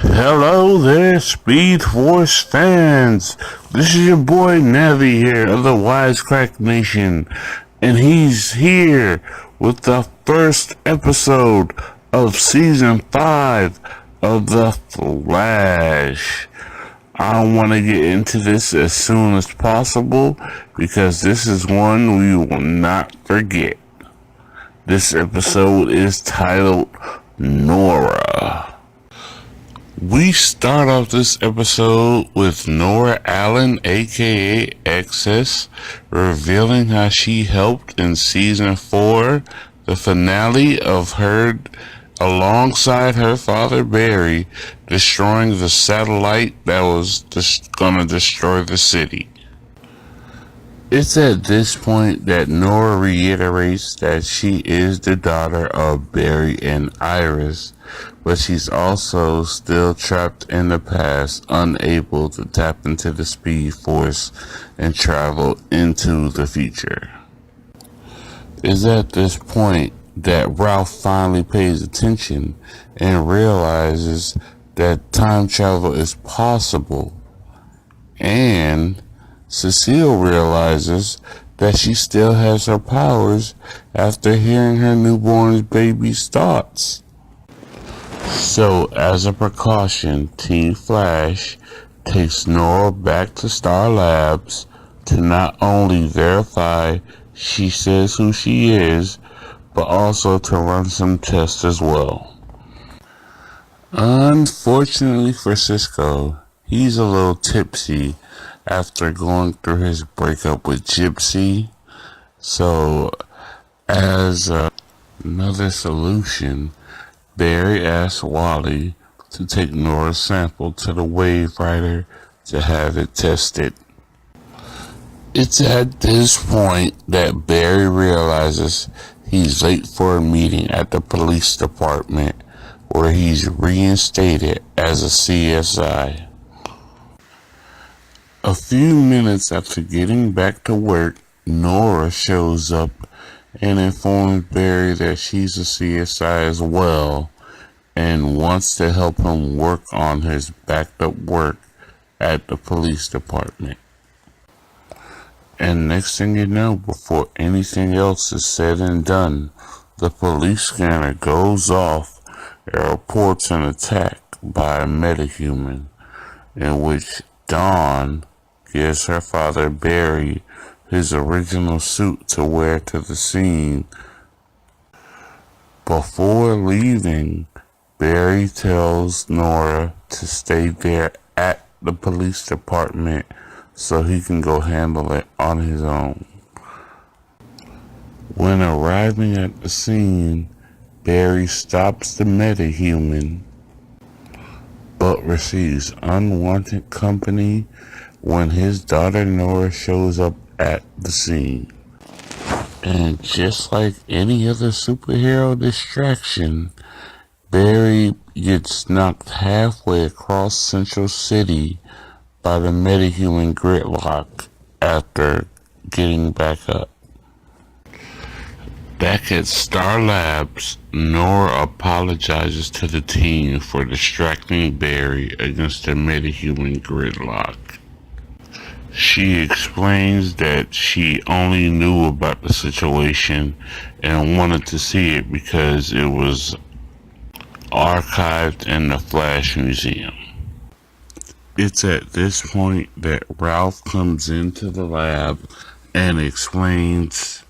Hello there, Speed Force fans. This is your boy Navi here of the Wisecrack Nation, and he's here with the first episode of Season 5 of The Flash. I want to get into this as soon as possible because this is one we will not forget. This episode is titled Nora. We start off this episode with Nora Allen, aka Excess, revealing how she helped in Season 4, the finale of her, alongside her father Barry, destroying the satellite that was gonna destroy the city. It's at this point that Nora reiterates that she is the daughter of Barry and Iris, but she's also still trapped in the past, unable to tap into the Speed Force and travel into the future. It's at this point that Ralph finally pays attention and realizes that time travel is possible, and Cecile realizes that she still has her powers after hearing her newborn baby's thoughts. So, as a precaution, Team Flash takes Nora back to Star Labs to not only verify she says who she is, but also to run some tests as well. Unfortunately for Cisco, he's a little tipsy after going through his breakup with Gypsy. So, as another solution, Barry asks Wally to take Nora's sample to the Wave Rider to have it tested. It's at this point that Barry realizes he's late for a meeting at the police department where he's reinstated as a CSI. A few minutes after getting back to work, Nora shows up and informs Barry that she's a CSI as well and wants to help him work on his backed up work at the police department. And next thing you know, before anything else is said and done, the police scanner goes off and reports an attack by a metahuman in which Dawn gives her father Barry his original suit to wear to the scene. Before leaving, Barry tells Nora to stay there at the police department so he can go handle it on his own. When arriving at the scene, Barry stops the metahuman but receives unwanted company when his daughter Nora shows up at the scene. And just like any other superhero distraction, Barry gets knocked halfway across Central City by the metahuman gridlock after getting back up. Back at Star Labs, Nora apologizes to the team for distracting Barry against the metahuman gridlock. She explains that she only knew about the situation and wanted to see it because it was archived in the Flash Museum. It's at this point that Ralph comes into the lab and explains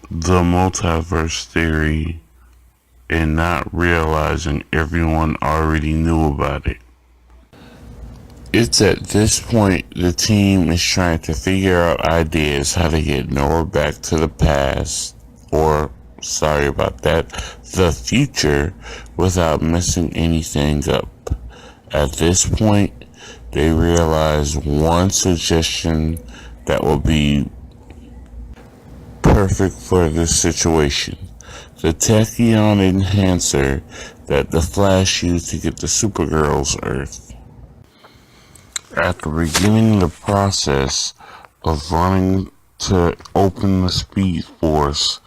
the multiverse theory and not realizing everyone already knew about it. It's at this point the team is trying to figure out ideas how to get Nora back to the past, or sorry about that, the future, without messing anything up. At this point, they realize one suggestion that will be perfect for this situation. The tachyon enhancer that the Flash used to get the Supergirl's Earth. After beginning the process of running to open the Speed Force,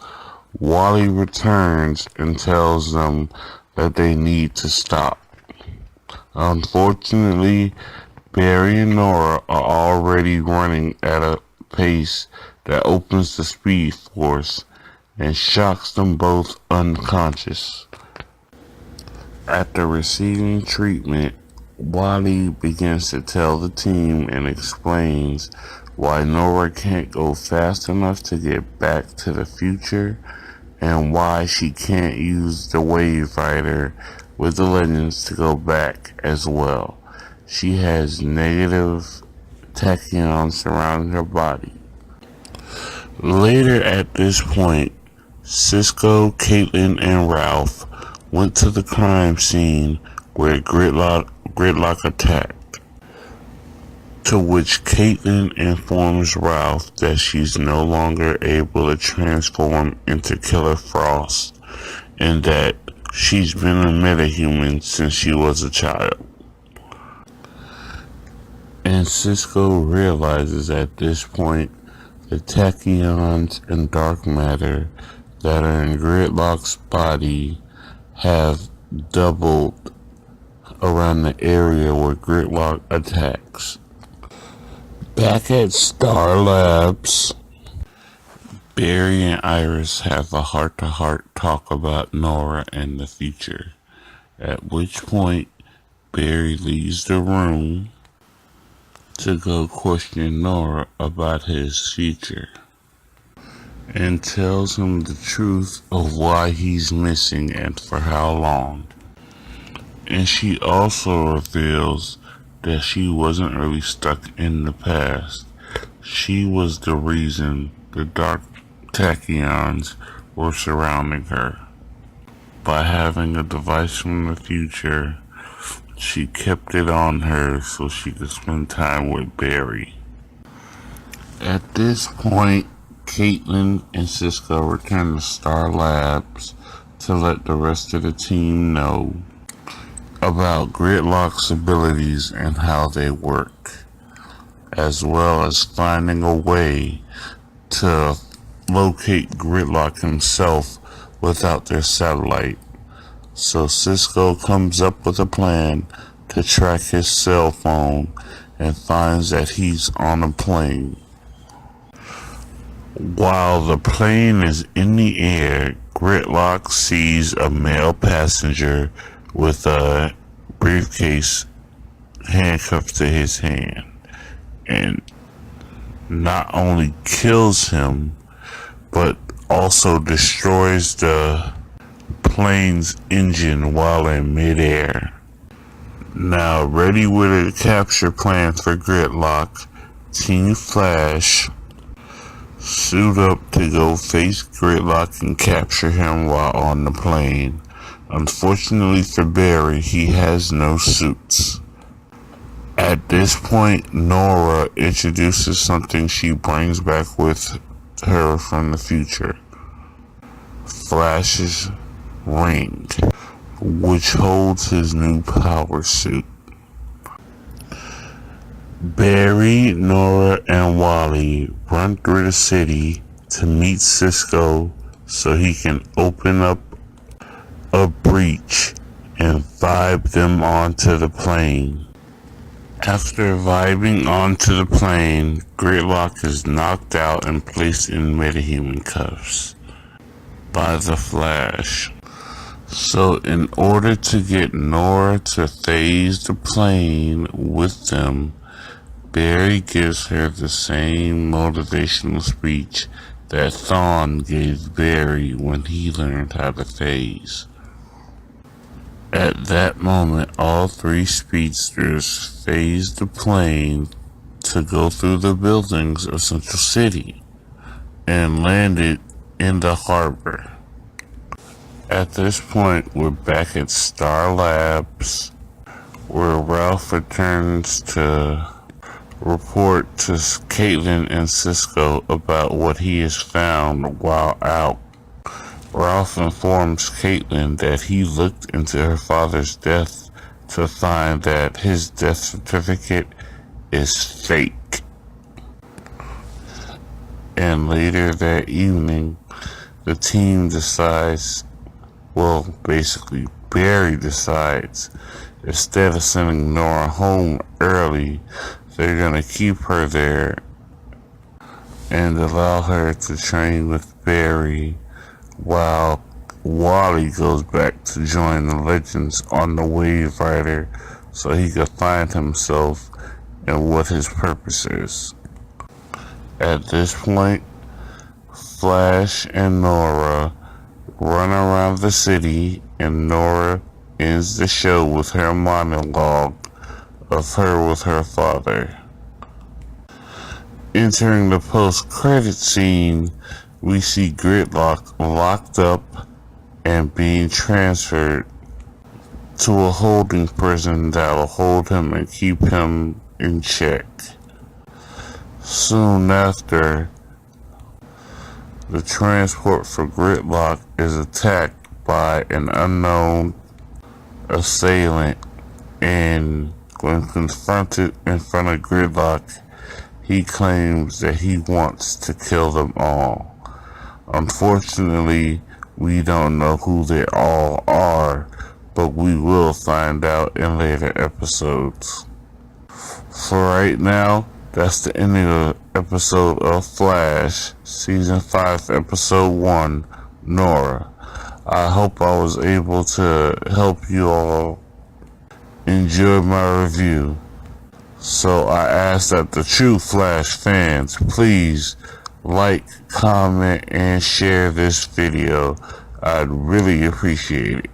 Wally returns and tells them that they need to stop. Unfortunately, Barry and Nora are already running at a pace that opens the Speed Force and shocks them both unconscious. After receiving treatment, Wally begins to tell the team and explains why Nora can't go fast enough to get back to the future and why she can't use the Wave Rider with the Legends to go back as well. She has negative tachyons surrounding her body. Later at this point, Cisco, Caitlin, and Ralph went to the crime scene where Gridlock attacked, to which Caitlin informs Ralph that she's no longer able to transform into Killer Frost and that she's been a metahuman since she was a child. And Cisco realizes at this point the tachyons and dark matter that are in Gridlock's body have doubled around the area where Gridlock attacks. Back at Star Labs, Barry and Iris have a heart-to-heart talk about Nora and the future, at which point Barry leaves the room to go question Nora about his future and tells him the truth of why he's missing and for how long. And she also reveals that she wasn't really stuck in the past. She was the reason the dark tachyons were surrounding her. By having a device from the future, she kept it on her so she could spend time with Barry. At this point, Caitlin and Cisco return to Star Labs to let the rest of the team know about Gridlock's abilities and how they work, as well as finding a way to locate Gridlock himself without their satellite. So Cisco comes up with a plan to track his cell phone and finds that he's on a plane. While the plane is in the air, Gridlock sees a male passenger with a briefcase handcuffed to his hand and not only kills him but also destroys the plane's engine while in midair. Now ready with a capture plan for Gridlock, Team Flash suit up to go face Gridlock and capture him while on the plane. Unfortunately for Barry, he has no suits. At this point, Nora introduces something she brings back with her from the future. Flash's ring, which holds his new power suit. Barry, Nora, and Wally run through the city to meet Cisco so he can open up a breach and vibe them onto the plane. After vibing onto the plane, Gridlock is knocked out and placed in metahuman cuffs by the Flash. So in order to get Nora to phase the plane with them, Barry gives her the same motivational speech that Thawne gave Barry when he learned how to phase. At that moment, all three speedsters phased the plane to go through the buildings of Central City and landed in the harbor. At this point, we're back at Star Labs, where Ralph returns to report to Caitlin and Cisco about what he has found while out. Ralph informs Caitlin that he looked into her father's death to find that his death certificate is fake. And later that evening, the team decides, well, basically Barry decides Instead of sending Nora home early, they're gonna keep her there and allow her to train with Barry while Wally goes back to join the Legends on the Wave Rider so he can find himself and what his purpose is. At this point, Flash and Nora run around the city, and Nora ends the show with her monologue of her with her father. Entering the post-credit scene, we see Gridlock locked up and being transferred to a holding prison that will hold him and keep him in check. Soon after, the transport for Gridlock is attacked by an unknown assailant, and when confronted in front of Gridlock, he claims that he wants to kill them all. Unfortunately, we don't know who they all are, but we will find out in later episodes. For right now, that's the ending of episode of Flash, Season 5, Episode 1, Nora. I hope I was able to help you all enjoy my review. So I ask that the true Flash fans please like, comment, and share this video. I'd really appreciate it.